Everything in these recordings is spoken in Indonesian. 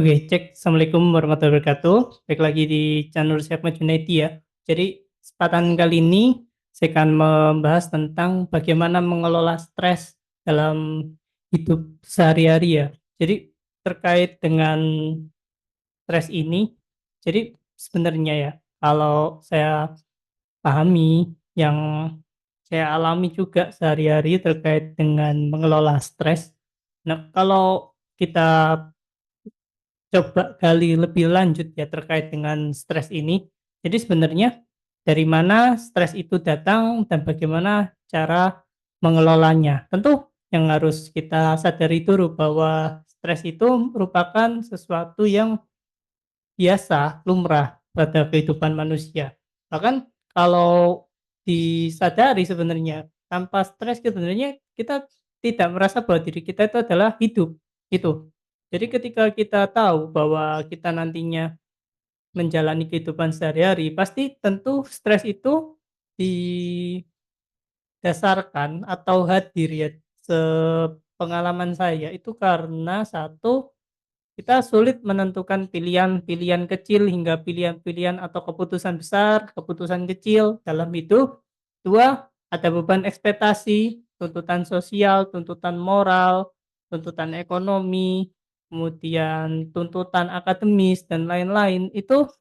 Oke, cek. Assalamualaikum warahmatullahi wabarakatuh. Baik lagi di channel Syahmat Junaidi ya. Jadi, kesempatan kali ini saya akan membahas tentang bagaimana mengelola stres dalam hidup sehari-hari ya. Jadi, terkait dengan stres ini, jadi sebenarnya ya, kalau saya pahami yang saya alami juga sehari-hari terkait dengan mengelola stres. Nah, kalau kita coba gali lebih lanjut ya terkait dengan stres ini. Jadi sebenarnya dari mana stres itu datang dan bagaimana cara mengelolanya. Tentu yang harus kita sadari dulu bahwa stres itu merupakan sesuatu yang biasa, lumrah pada kehidupan manusia. Bahkan kalau disadari sebenarnya tanpa stres sebenarnya kita tidak merasa bahwa diri kita itu adalah hidup, itu. Jadi ketika kita tahu bahwa kita nantinya menjalani kehidupan sehari-hari, pasti tentu stres itu didasarkan atau hadir ya, sepengalaman saya itu karena satu, kita sulit menentukan pilihan-pilihan kecil hingga pilihan-pilihan atau keputusan besar, keputusan kecil dalam hidup. 2, ada beban ekspektasi, tuntutan sosial, tuntutan moral, tuntutan ekonomi, kemudian tuntutan akademis dan lain-lain. Itu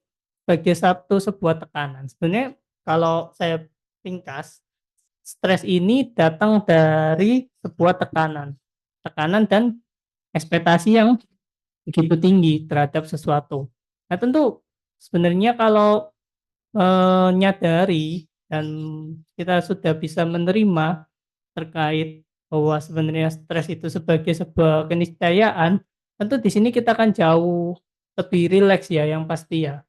sebagai satu sebuah tekanan. Sebenarnya kalau saya ringkas, stres ini datang dari sebuah tekanan. Tekanan dan ekspektasi yang begitu tinggi terhadap sesuatu. Nah, tentu sebenarnya kalau menyadari dan kita sudah bisa menerima terkait bahwa sebenarnya stres itu sebagai sebuah keniscayaan, tentu di sini kita akan jauh lebih rileks ya yang pasti ya.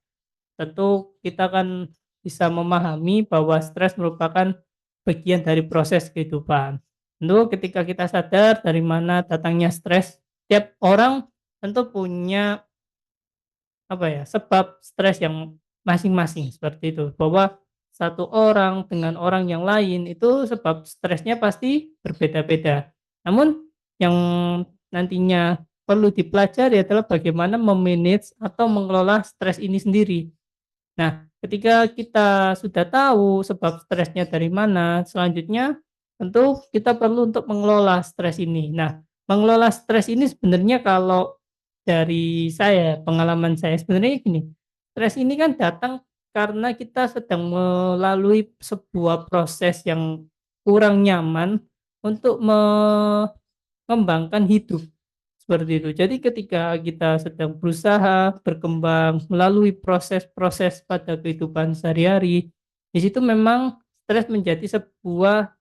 Tentu kita akan bisa memahami bahwa stres merupakan bagian dari proses kehidupan. Tentu ketika kita sadar dari mana datangnya stres, tiap orang tentu punya apa ya, sebab stres yang masing-masing seperti itu. Bahwa satu orang dengan orang yang lain itu sebab stresnya pasti berbeda-beda. Namun yang nantinya perlu dipelajari adalah bagaimana memanage atau mengelola stres ini sendiri. Nah, ketika kita sudah tahu sebab stresnya dari mana, selanjutnya tentu kita perlu untuk mengelola stres ini. Nah, mengelola stres ini sebenarnya kalau dari saya, pengalaman saya sebenarnya gini, stres ini kan datang karena kita sedang melalui sebuah proses yang kurang nyaman untuk mengembangkan hidup. Seperti itu. Jadi ketika kita sedang berusaha berkembang melalui proses-proses pada kehidupan sehari-hari, di situ memang stres menjadi sebuah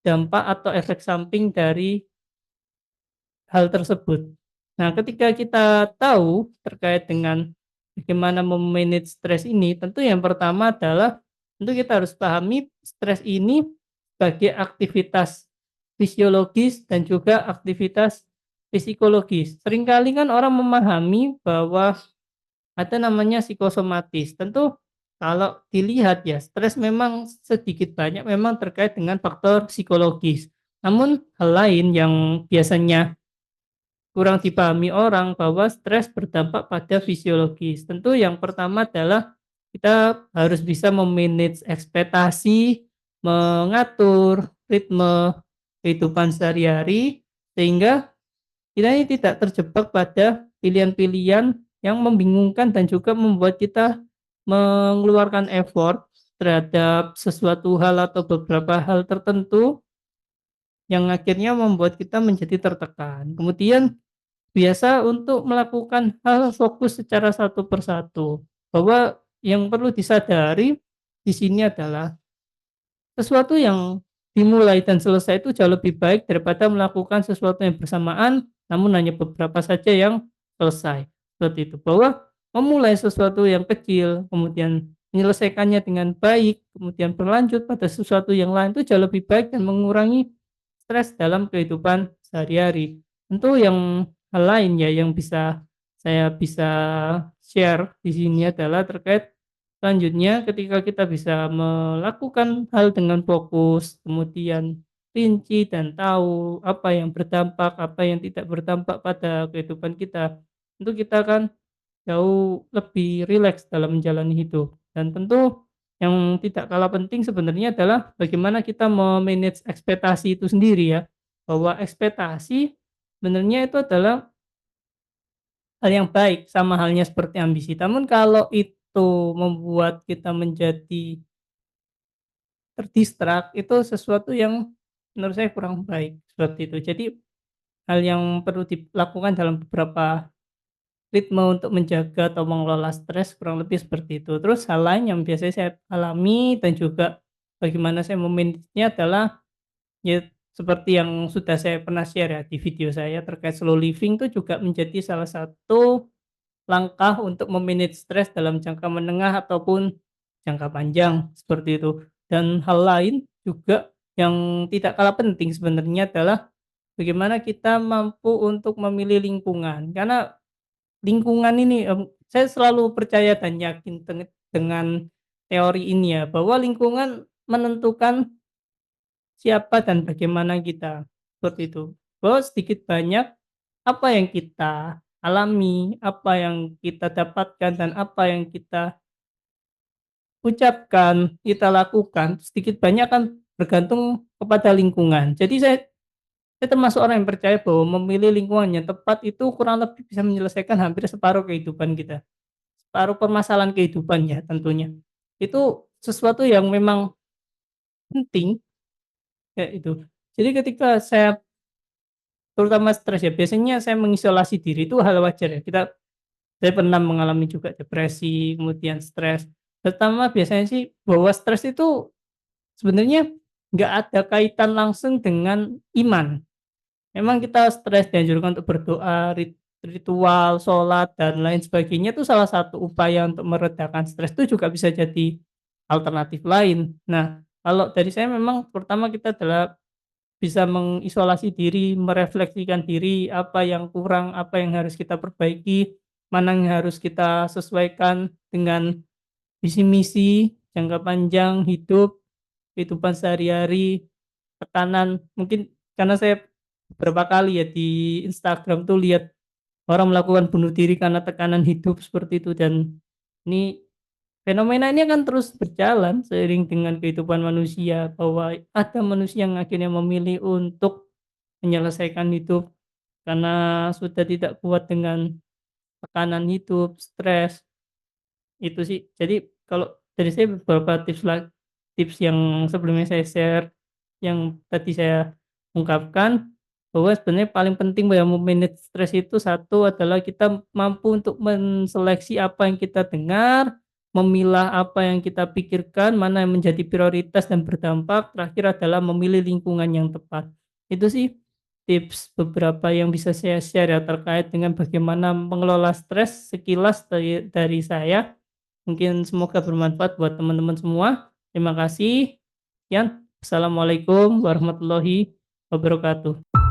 dampak atau efek samping dari hal tersebut. Nah, ketika kita tahu terkait dengan bagaimana memanage stres ini, tentu yang pertama adalah tentu kita harus pahami stres ini sebagai aktivitas fisiologis dan juga aktivitas psikologis. Seringkali kan orang memahami bahwa ada namanya psikosomatis. Tentu kalau dilihat ya, stres memang sedikit banyak memang terkait dengan faktor psikologis. Namun hal lain yang biasanya kurang dipahami orang bahwa stres berdampak pada fisiologis. Tentu yang pertama adalah kita harus bisa memanage ekspektasi, mengatur ritme kehidupan sehari-hari sehingga kita ini tidak terjebak pada pilihan-pilihan yang membingungkan dan juga membuat kita mengeluarkan effort terhadap sesuatu hal atau beberapa hal tertentu yang akhirnya membuat kita menjadi tertekan. Kemudian biasa untuk melakukan hal fokus secara satu persatu, bahwa yang perlu disadari di sini adalah sesuatu yang dimulai dan selesai itu jauh lebih baik daripada melakukan sesuatu yang bersamaan, namun hanya beberapa saja yang selesai. Seperti itu, bahwa memulai sesuatu yang kecil, kemudian menyelesaikannya dengan baik, kemudian berlanjut pada sesuatu yang lain itu jauh lebih baik dan mengurangi stres dalam kehidupan sehari-hari. Tentu yang hal lain ya yang saya bisa share di sini adalah terkait selanjutnya ketika kita bisa melakukan hal dengan fokus, kemudian rinci dan tahu apa yang berdampak, apa yang tidak berdampak pada kehidupan kita. tentu kita kan jauh lebih rileks dalam menjalani hidup. Dan tentu yang tidak kalah penting sebenarnya adalah bagaimana kita me-manage ekspektasi itu sendiri ya. Bahwa ekspektasi sebenarnya itu adalah hal yang baik, sama halnya seperti ambisi. Namun kalau itu membuat kita menjadi itu sesuatu yang menurut saya kurang baik, seperti itu. Jadi hal yang perlu dilakukan dalam beberapa ritme untuk menjaga atau mengelola stres kurang lebih seperti itu. Terus hal lain yang biasanya saya alami dan juga bagaimana saya me-manage-nya adalah ya seperti yang sudah saya pernah share ya di video saya terkait slow living itu juga menjadi salah satu langkah untuk me-manage stres dalam jangka menengah ataupun jangka panjang, seperti itu. Dan hal lain juga yang tidak kalah penting sebenarnya adalah bagaimana kita mampu untuk memilih lingkungan. Karena lingkungan ini, saya selalu percaya dan yakin dengan teori ini ya, bahwa lingkungan menentukan siapa dan bagaimana kita, seperti itu. Bahwa sedikit banyak apa yang kita alami, apa yang kita dapatkan, dan apa yang kita ucapkan, kita lakukan, sedikit banyak kan bergantung kepada lingkungan. Jadi saya termasuk orang yang percaya bahwa memilih lingkungan yang tepat itu kurang lebih bisa menyelesaikan hampir separuh kehidupan kita, separuh permasalahan kehidupan ya tentunya. Itu sesuatu yang memang penting, kayak itu. Jadi ketika saya terutama stres ya, biasanya saya mengisolasi diri itu hal wajar ya, saya pernah mengalami juga depresi, kemudian stres. Pertama biasanya sih bahwa stres itu sebenarnya nggak ada kaitan langsung dengan iman. Memang kita stres dianjurkan untuk berdoa, ritual, sholat, dan lain sebagainya itu salah satu upaya untuk meredakan stres itu juga bisa jadi alternatif lain. Nah, kalau dari saya memang pertama kita adalah bisa mengisolasi diri, merefleksikan diri, apa yang kurang, apa yang harus kita perbaiki, mana yang harus kita sesuaikan dengan visi misi jangka panjang hidup, kehidupan sehari-hari, tekanan mungkin karena saya beberapa kali ya di Instagram tuh lihat orang melakukan bunuh diri karena tekanan hidup seperti itu dan ini fenomena ini akan terus berjalan seiring dengan kehidupan manusia, bahwa ada manusia yang akhirnya memilih untuk menyelesaikan hidup karena sudah tidak kuat dengan tekanan hidup, stres, itu sih. Jadi kalau dari saya beberapa tips yang sebelumnya saya share, yang tadi saya ungkapkan, bahwa sebenarnya paling penting dalam me-manage stres itu satu adalah kita mampu untuk menseleksi apa yang kita dengar, memilah apa yang kita pikirkan, mana yang menjadi prioritas dan berdampak, terakhir adalah memilih lingkungan yang tepat. Itu sih tips beberapa yang bisa saya share ya terkait dengan bagaimana mengelola stres sekilas dari saya. Mungkin semoga bermanfaat buat teman-teman semua. Terima kasih. Sekian. Assalamualaikum warahmatullahi wabarakatuh.